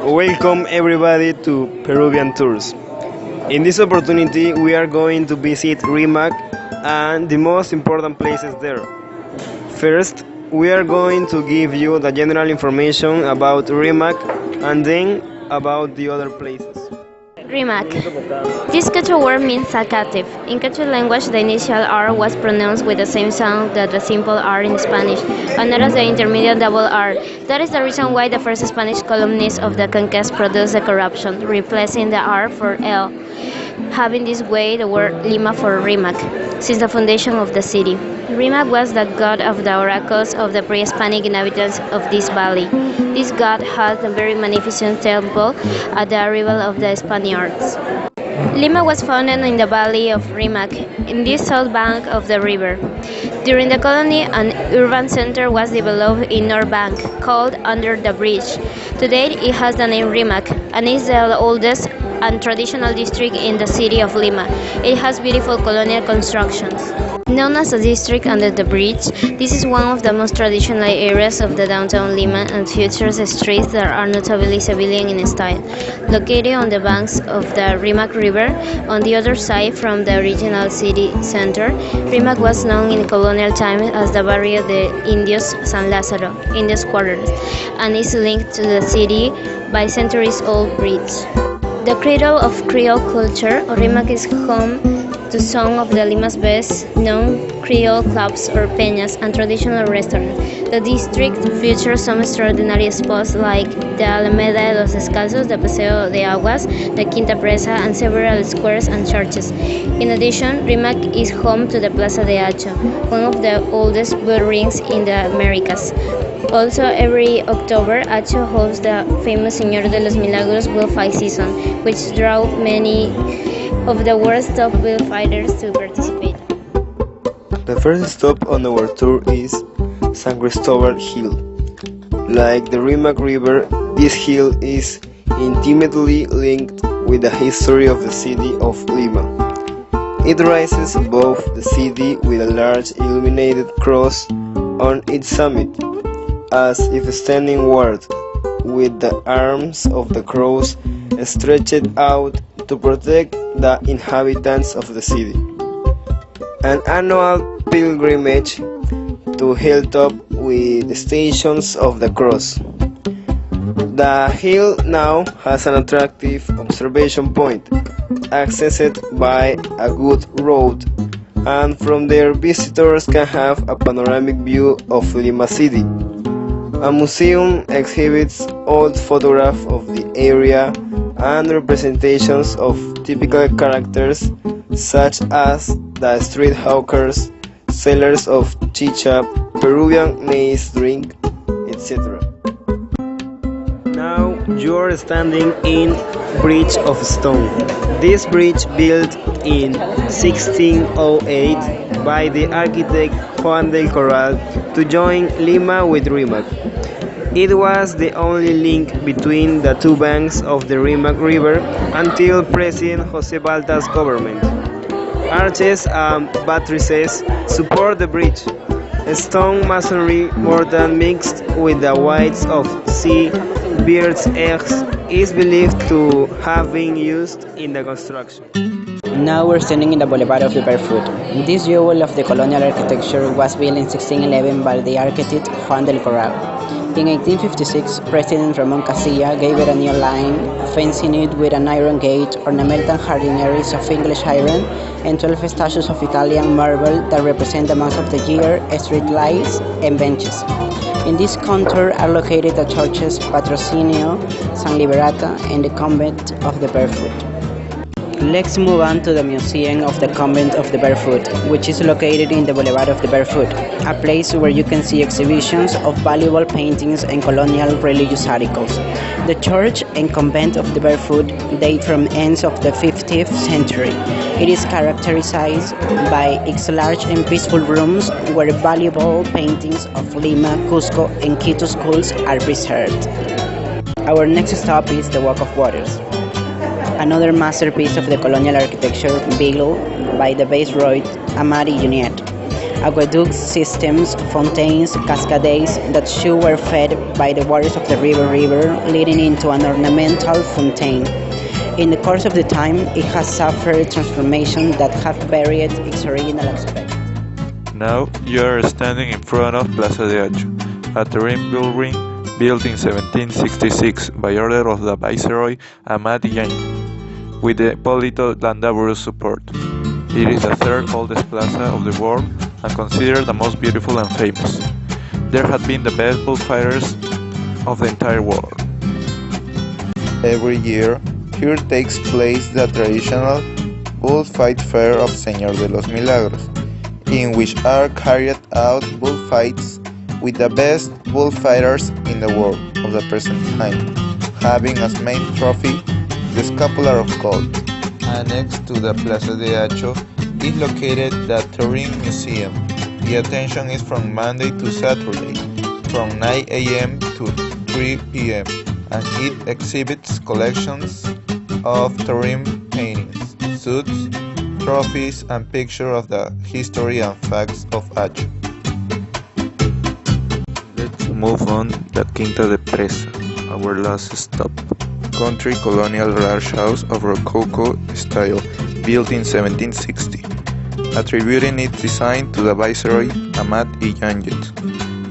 Welcome everybody to Peruvian Tours. In this opportunity, we are going to visit Rimac and the most important places there. First, we are going to give you the general information about Rimac and then about the other places. Rimac. This Quechua word means talkative. In Quechua language, the initial R was pronounced with the same sound that the simple R in Spanish, and not as the intermediate double R. That is the reason why the first Spanish columnist of the Conquest produced the corruption, replacing the R for L, having this way the word Lima for Rimac, since the foundation of the city. Rimac was the god of the oracles of the pre-Hispanic inhabitants of this valley. This god had a very magnificent temple at the arrival of the Spaniards. Lima was founded in the valley of Rimac, in the south bank of the river. During the colony, an urban center was developed in North Bank, called Under the Bridge. Today, it has the name Rimac, and is the oldest and traditional district in the city of Lima. It has beautiful colonial constructions. Known as the district under the bridge, this is one of the most traditional areas of the downtown Lima and features streets that are notably civilian in style. Located on the banks of the Rimac River, on the other side from the original city center, Rimac was known in colonial times as the Barrio de Indios San Lázaro, Indios Quarters, and is linked to the city by centuries-old bridge. The cradle of Creole culture, Rimac is home to some of the Lima's best-known Creole clubs or peñas and traditional restaurants. The district features some extraordinary spots like the Alameda de los Descalzos, the Paseo de Aguas, the Quinta Presa, and several squares and churches. In addition, Rimac is home to the Plaza de Hacho, one of the oldest bull rings in the Americas. Also, every October, Hacho holds the famous Señor de los Milagros bullfight season, which draws many of the world's top bullfighters to participate. The first stop on our tour is San Cristobal Hill. Like the Rimac River, this hill is intimately linked with the history of the city of Lima. It rises above the city with a large illuminated cross on its summit, as if standing guard, with the arms of the cross stretched out to protect the inhabitants of the city. An annual pilgrimage to Hilltop with the Stations of the Cross. The hill now has an attractive observation point, accessed by a good road, and from there visitors can have a panoramic view of Lima City. A museum exhibits old photographs of the area and representations of typical characters such as the street hawkers, sellers of chicha, Peruvian maize drink, etc. Now you are standing in Bridge of Stone. This bridge built in 1608 by the architect Juan del Corral to join Lima with Rimac. It was the only link between the two banks of the Rimac River until President Jose Balta's government. Arches and buttresses support the bridge. Stone masonry, more than mixed with the whites of sea birds' eggs, is believed to have been used in the construction. Now we're standing in the Boulevard of the Barefoot. This jewel of the colonial architecture was built in 1611 by the architect Juan del Corral. In 1856, President Ramon Castilla gave it a new line, fencing it with an iron gate, ornamental jardineries of English iron, and 12 statues of Italian marble that represent the months of the year, street lights, and benches. In this contour are located the churches Patrocinio, San Liberata, and the Convent of the Barefoot. Let's move on to the Museum of the Convent of the Barefoot, which is located in the Boulevard of the Barefoot, a place where you can see exhibitions of valuable paintings and colonial religious articles. The church and convent of the Barefoot date from ends of the 15th century. It is characterized by its large and peaceful rooms where valuable paintings of Lima, Cusco, and Quito schools are preserved. Our next stop is the Walk of Waters, another masterpiece of the colonial architecture built by the Viceroy Amari Juniat. aqueduct systems, fontaines, cascades that show were fed by the waters of the river, leading into an ornamental fountain. In the course of the time, it has suffered transformations that have varied its original aspect. Now you are standing in front of Plaza de Acho, a terrain building built in 1766 by order of the Viceroy Amat Yanyi, with the Polito Landaburu's support. It is the third oldest plaza of the world and considered the most beautiful and famous. There have been the best bullfighters of the entire world. Every year, here takes place the traditional bullfight fair of Señor de los Milagros, in which are carried out bullfights with the best bullfighters in the world of the present time, having as main trophy the scapular of gold. Annexed to the Plaza de Acho is located the Touring Museum. The attention is from Monday to Saturday, from 9 a.m. to 3 p.m., and it exhibits collections of Touring paintings, suits, trophies, and pictures of the history and facts of Acho. Let's move on to Quinta de Presa, our last stop. Country colonial large house of Rococo style, built in 1760, attributing its design to the Viceroy Amat Yanyi.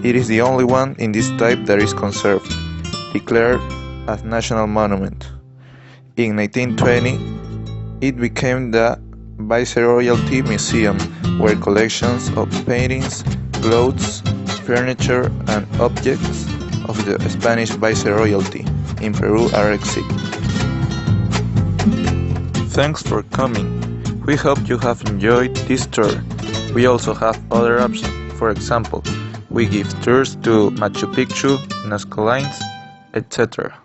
It is the only one in this type that is conserved, declared as national monument. In 1920, it became the Viceroyalty Museum, where collections of paintings, clothes, furniture, and objects of the Spanish Viceroyalty in Peru are exhibited. Thanks for coming. We hope you have enjoyed this tour. We also have other options. For example, we give tours to Machu Picchu, Nazca Lines, etc.